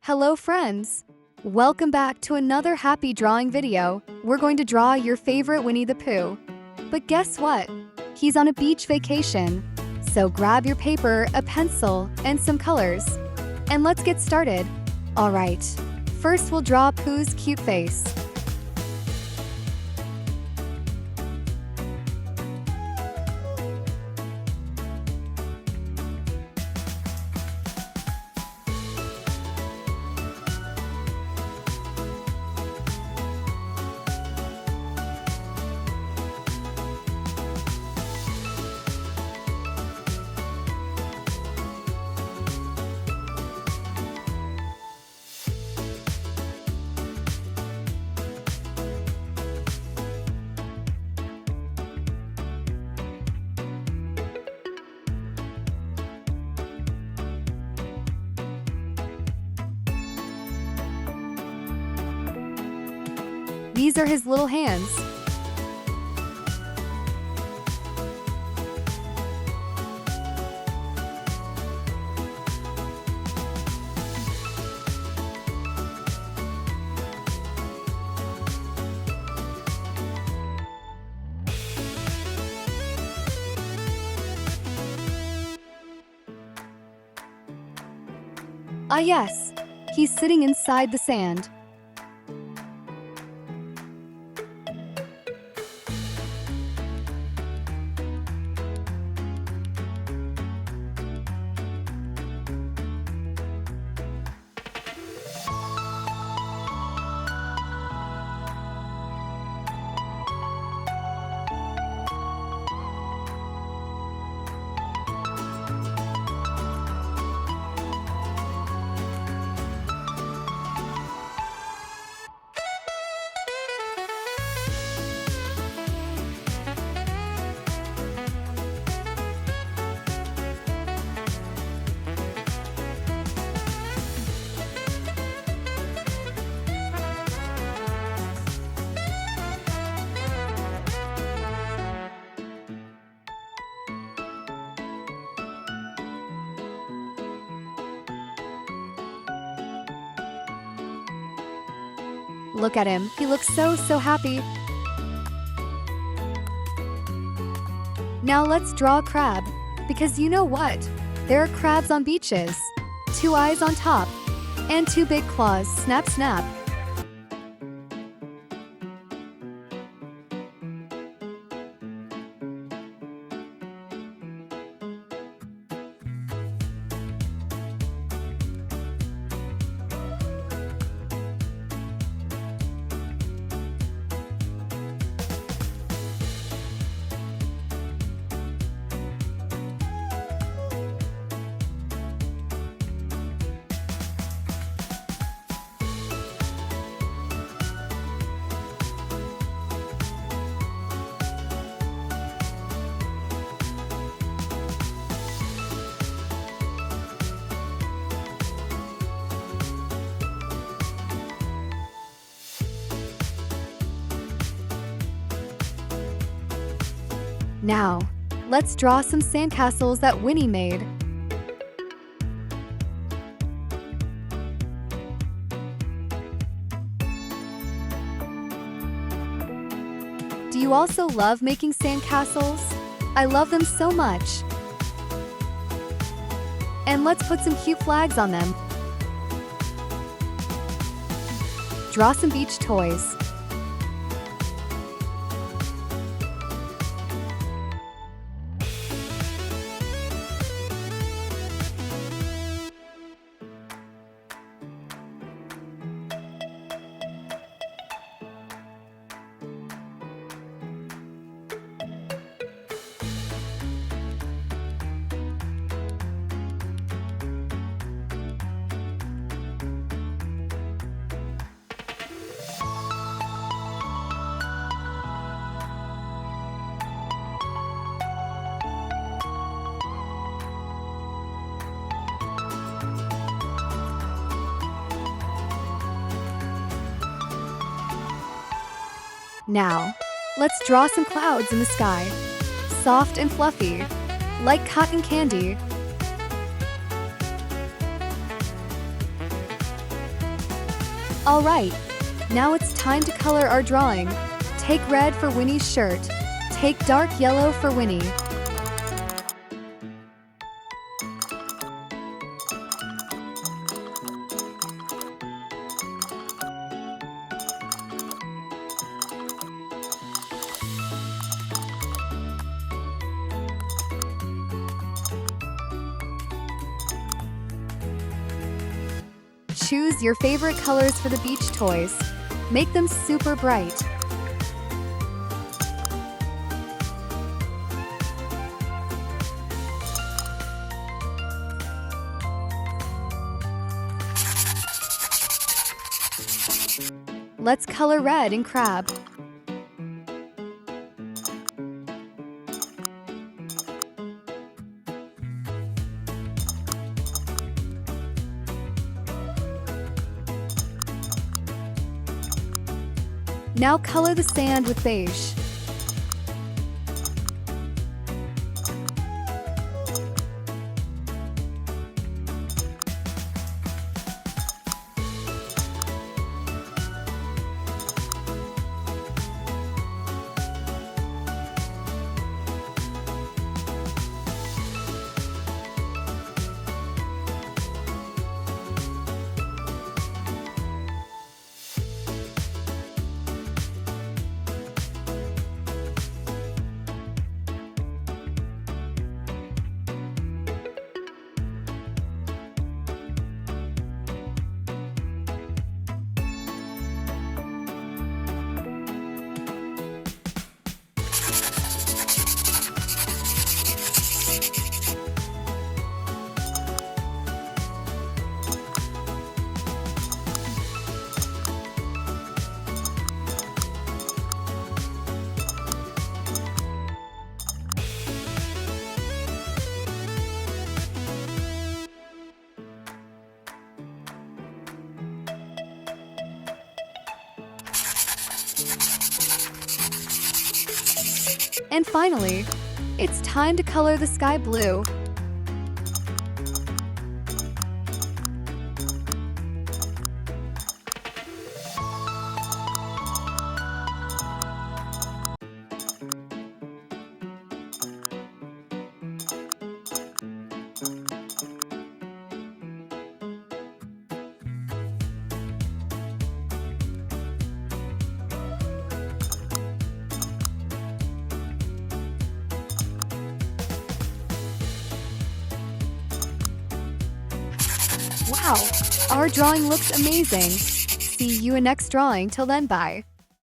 Hello friends! Welcome back to another happy drawing video. We're going to draw your favorite Winnie the Pooh. But guess what? He's on a beach vacation. So grab your paper, a pencil, and some colors. And let's get started. Alright, first we'll draw Pooh's cute face. These are his little hands. Ah yes, he's sitting inside the sand. Look at him, he looks so happy. Now let's draw a crab, because you know what? There are crabs on beaches. 2 eyes on top, and 2 big claws, snap snap. Now, let's draw some sandcastles that Winnie made. Do you also love making sandcastles? I love them so much. And let's put some cute flags on them. Draw some beach toys. Now, let's draw some clouds in the sky. Soft and fluffy, like cotton candy. All right, now it's time to color our drawing. Take red for Winnie's shirt. Take dark yellow for Winnie. Choose your favorite colors for the beach toys. Make them super bright. Let's color red in Crab. Now color the sand with beige. And finally, it's time to color the sky blue. Wow, our drawing looks amazing. See you in next drawing. Till then, bye.